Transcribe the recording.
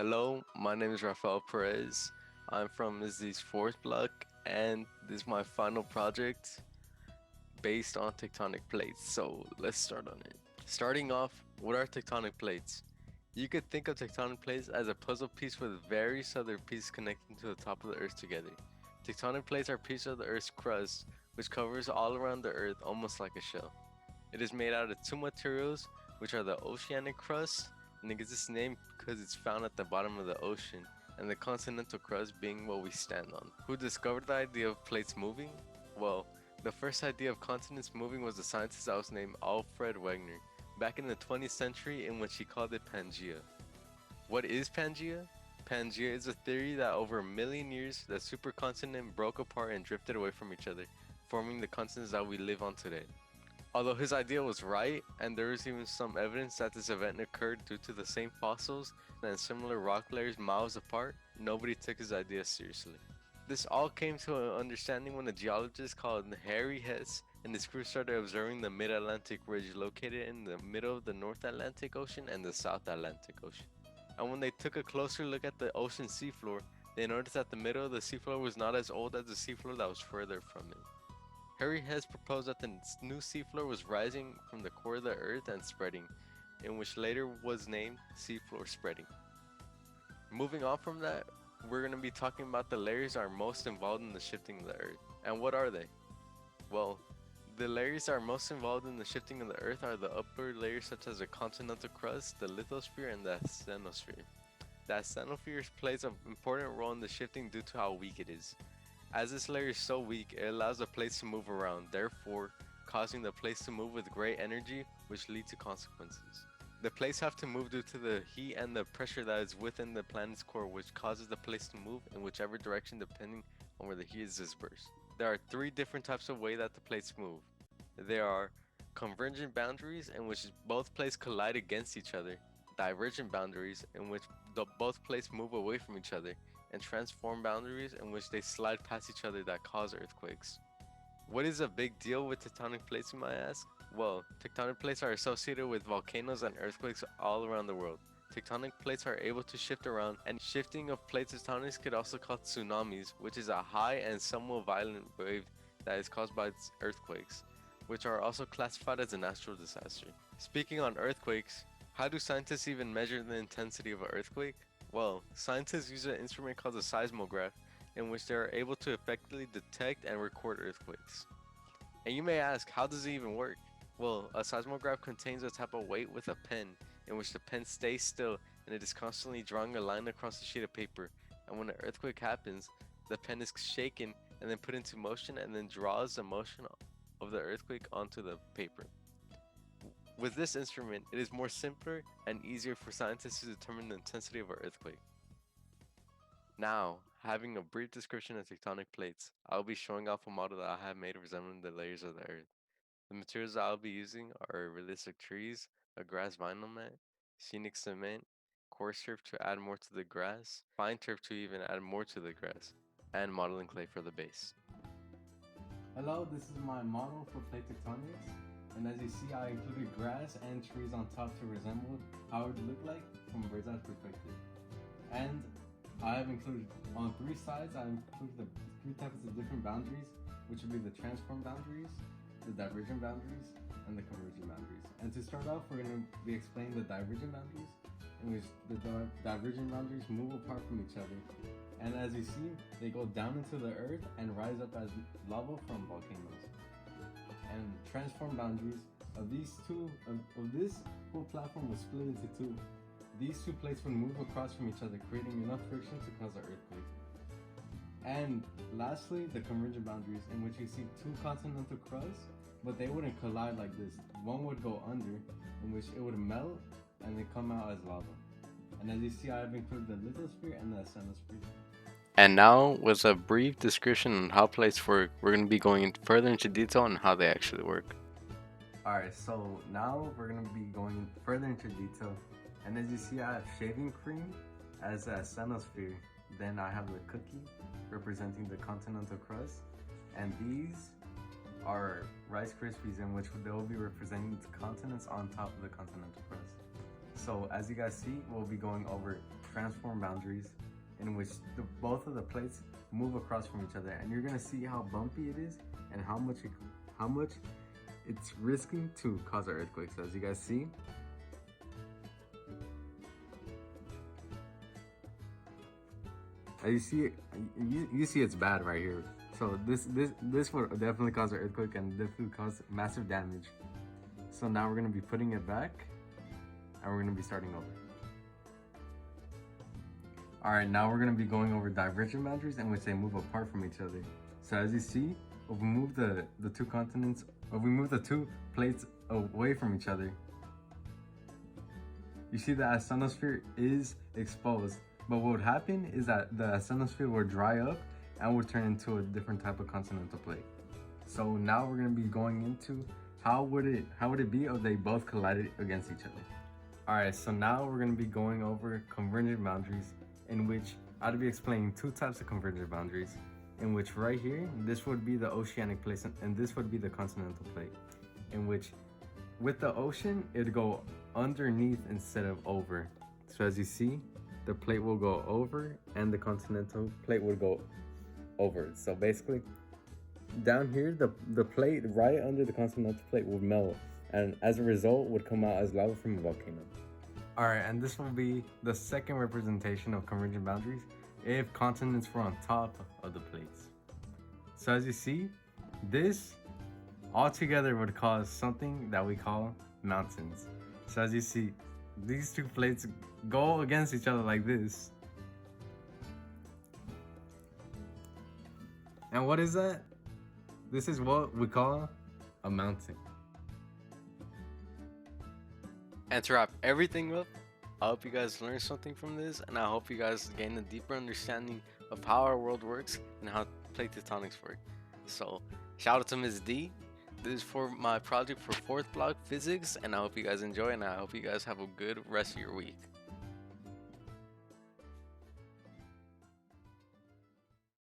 Hello, my name is Rafael Perez. I'm from Izzy's fourth block, and this is my final project based on tectonic plates. So let's start on it. Starting off, what are tectonic plates? You could think of tectonic plates as a puzzle piece with various other pieces connecting to the top of the Earth together. Tectonic plates are pieces of the Earth's crust, which covers all around the Earth almost like a shell. It is made out of two materials, which are the oceanic crust, and it gets its name because it's found at the bottom of the ocean, and the continental crust being what we stand on. Who discovered the idea of plates moving? Well, the first idea of continents moving was a scientist that was named Alfred Wegener, back in the 20th century, in which he called it Pangea. What is Pangea? Pangea is a theory that over a million years, the supercontinent broke apart and drifted away from each other, forming the continents that we live on today. Although his idea was right, and there is even some evidence that this event occurred due to the same fossils and similar rock layers miles apart, nobody took his idea seriously. This all came to an understanding when a geologist called Harry Hess and his crew started observing the Mid-Atlantic Ridge located in the middle of the North Atlantic Ocean and the South Atlantic Ocean. And when they took a closer look at the ocean seafloor, they noticed that the middle of the seafloor was not as old as the seafloor that was further from it. Harry Hess proposed that the new seafloor was rising from the core of the Earth and spreading, in which later was named seafloor spreading. Moving on from that, we're going to be talking about the layers that are most involved in the shifting of the Earth. And what are they? Well, the layers that are most involved in the shifting of the Earth are the upper layers such as the continental crust, the lithosphere, and the asthenosphere. The asthenosphere plays an important role in the shifting due to how weak it is. As this layer is so weak, it allows the plates to move around, therefore causing the plates to move with great energy, which lead to consequences. The plates have to move due to the heat and the pressure that is within the planet's core, which causes the plates to move in whichever direction depending on where the heat is dispersed. There are three different types of way that the plates move. There are convergent boundaries, in which both plates collide against each other, divergent boundaries, in which both plates move away from each other, and transform boundaries, in which they slide past each other that cause earthquakes. What is a big deal with tectonic plates, you might ask? Well, tectonic plates are associated with volcanoes and earthquakes all around the world. Tectonic plates are able to shift around, and shifting of plates tectonics could also cause tsunamis, which is a high and somewhat violent wave that is caused by earthquakes, which are also classified as a natural disaster. Speaking on earthquakes, how do scientists even measure the intensity of an earthquake? Well, scientists use an instrument called a seismograph, in which they are able to effectively detect and record earthquakes. And you may ask, how does it even work? Well, a seismograph contains a type of weight with a pen, in which the pen stays still and it is constantly drawing a line across a sheet of paper. And when an earthquake happens, the pen is shaken and then put into motion and then draws the motion of the earthquake onto the paper. With this instrument, it is more simpler and easier for scientists to determine the intensity of an earthquake. Now, having a brief description of tectonic plates, I'll be showing off a model that I have made resembling the layers of the Earth. The materials that I'll be using are realistic trees, a grass vinyl mat, scenic cement, coarse turf to add more to the grass, fine turf to even add more to the grass, and modeling clay for the base. Hello, this is my model for plate tectonics, and as you see I included grass and trees on top to resemble how it would look like from a bird's eye perspective. And I have included on three sides, I included the three types of different boundaries, which would be the transform boundaries, the divergent boundaries, and the convergent boundaries. And to start off, we're going to be explaining the divergent boundaries, in which the divergent boundaries move apart from each other. And as you see, they go down into the earth and rise up as lava from volcanoes. And transform boundaries of these two, of this whole platform was split into two. These two plates would move across from each other, creating enough friction to cause an earthquake. And lastly, the convergent boundaries, in which you see two continental crusts, but they wouldn't collide like this. One would go under, in which it would melt and then come out as lava. And as you see, I have included the lithosphere and the asthenosphere. And now, with a brief description on how plates work, we're going to be going further into detail on how they actually work. Alright, so now we're gonna be going further into detail. And as you see, I have shaving cream as a asthenosphere. Then I have the cookie representing the continental crust. And these are Rice Krispies, in which they will be representing the continents on top of the continental crust. So as you guys see, we'll be going over transform boundaries in which both of the plates move across from each other, and you're gonna see how bumpy it is and how much it's risking to cause an earthquake. So as you guys see, you see it's bad right here. So this will definitely cause an earthquake and definitely cause massive damage. So now we're gonna be putting it back, and we're gonna be starting over. All right, now we're gonna be going over divergent boundaries in which they move apart from each other. So as you see, if we move the two continents, if we move the two plates away from each other, you see the asthenosphere is exposed. But what would happen is that the asthenosphere would dry up and would turn into a different type of continental plate. So now we're gonna be going into how would it be if they both collided against each other. All right, so now we're gonna be going over convergent boundaries, in which I'll be explaining two types of convergent boundaries, in which right here, this would be the oceanic plate and this would be the continental plate, in which with the ocean, it'd go underneath instead of over. So as you see, the plate will go over and the continental plate would go over. So basically, down here, the plate right under the continental plate would melt, and as a result would come out as lava from a volcano. All right, and this will be the second representation of convergent boundaries if continents were on top of the plates. So as you see, this altogether would cause something that we call mountains. So as you see, these two plates go against each other like this. And what is that? This is what we call a mountain. And to wrap everything up, I hope you guys learned something from this, and I hope you guys gain a deeper understanding of how our world works and how plate tectonics work. So, shout out to Ms. D. This is for my project for 4th block physics, and I hope you guys enjoy, and I hope you guys have a good rest of your week.